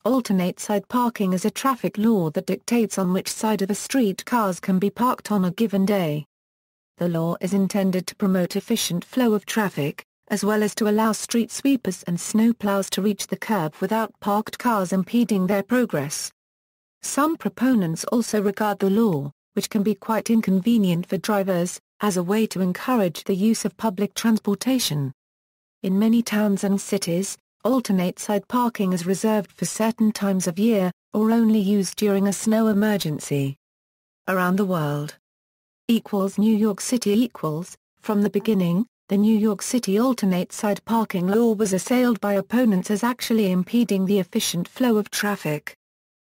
Alternate side parking is a traffic law that dictates on which side of a street cars can be parked on a given day. The law is intended to promote efficient flow of traffic, as well as to allow street sweepers and snowplows to reach the curb without parked cars impeding their progress. Some proponents also regard the law, which can be quite inconvenient for drivers, as a way to encourage the use of public transportation. In many towns and cities, alternate side parking is reserved for certain times of year, or only used during a snow emergency. Around the world. New York City From the beginning, the New York City alternate side parking law was assailed by opponents as actually impeding the efficient flow of traffic.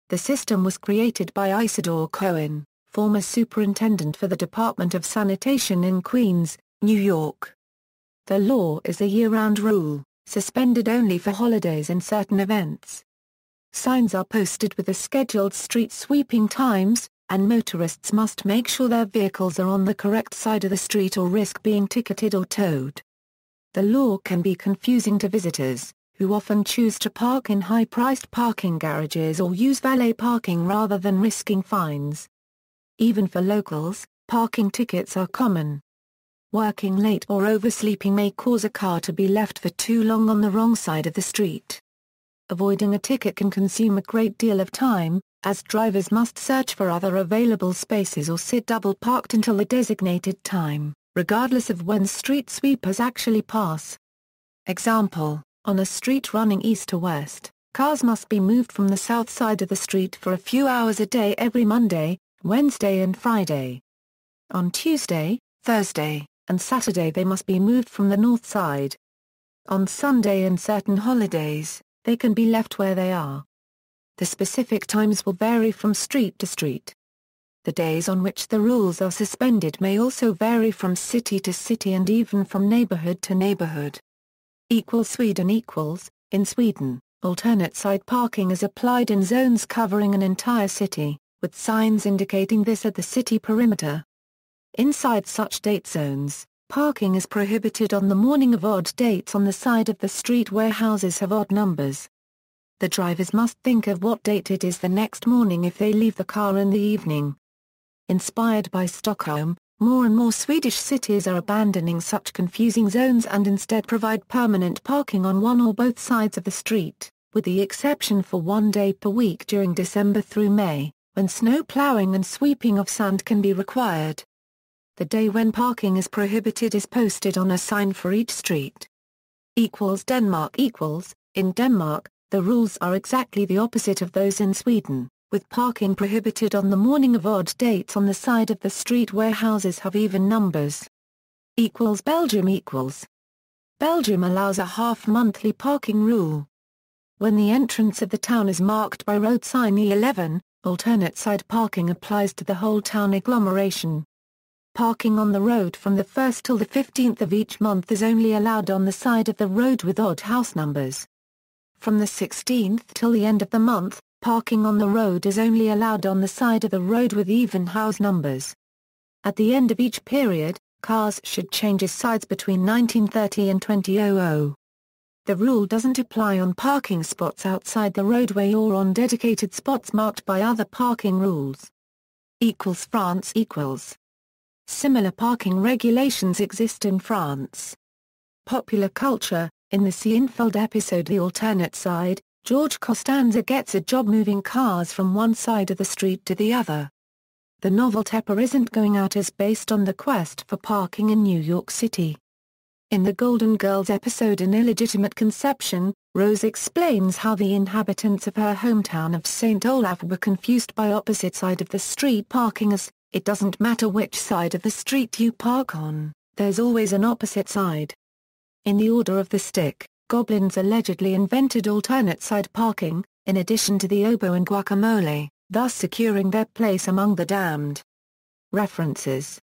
The system was created by Isidore Cohen, former superintendent for the Department of Sanitation in Queens, New York. The law is a year-round rule, suspended only for holidays and certain events. Signs are posted with the scheduled street sweeping times, and motorists must make sure their vehicles are on the correct side of the street or risk being ticketed or towed. The law can be confusing to visitors, who often choose to park in high-priced parking garages or use valet parking rather than risking fines. Even for locals, parking tickets are common. Working late or oversleeping may cause a car to be left for too long on the wrong side of the street. Avoiding a ticket can consume a great deal of time, as drivers must search for other available spaces or sit double parked until the designated time, regardless of when street sweepers actually pass. Example, on a street running east to west, cars must be moved from the south side of the street for a few hours a day every Monday, Wednesday and Friday. On Tuesday, Thursday, and Saturday they must be moved from the north side. On Sunday and certain holidays, they can be left where they are. The specific times will vary from street to street. The days on which the rules are suspended may also vary from city to city and even from neighborhood to neighborhood. Sweden In Sweden, alternate side parking is applied in zones covering an entire city, with signs indicating this at the city perimeter. Inside such date zones, parking is prohibited on the morning of odd dates on the side of the street where houses have odd numbers. The drivers must think of what date it is the next morning if they leave the car in the evening. Inspired by Stockholm, more and more Swedish cities are abandoning such confusing zones and instead provide permanent parking on one or both sides of the street, with the exception for one day per week during December through May, when snow plowing and sweeping of sand can be required. The day when parking is prohibited is posted on a sign for each street. Denmark In Denmark, the rules are exactly the opposite of those in Sweden, with parking prohibited on the morning of odd dates on the side of the street where houses have even numbers. Belgium Belgium allows a half-monthly parking rule. When the entrance of the town is marked by road sign E11, alternate side parking applies to the whole town agglomeration. Parking on the road from the 1st till the 15th of each month is only allowed on the side of the road with odd house numbers. From the 16th till the end of the month, parking on the road is only allowed on the side of the road with even house numbers. At the end of each period, cars should change sides between 1930 and 2000. The rule doesn't apply on parking spots outside the roadway or on dedicated spots marked by other parking rules. France Similar parking regulations exist in France. Popular culture. In the Seinfeld episode The Alternate Side, George Costanza gets a job moving cars from one side of the street to the other. The novel Tepper Isn't Going Out is based on the quest for parking in New York City. In the Golden Girls episode An Illegitimate Conception, Rose explains how the inhabitants of her hometown of St. Olaf were confused by opposite side of the street parking as, it doesn't matter which side of the street you park on, there's always an opposite side. In The Order of the Stick, goblins allegedly invented alternate side parking, in addition to the oboe and guacamole, thus securing their place among the damned. References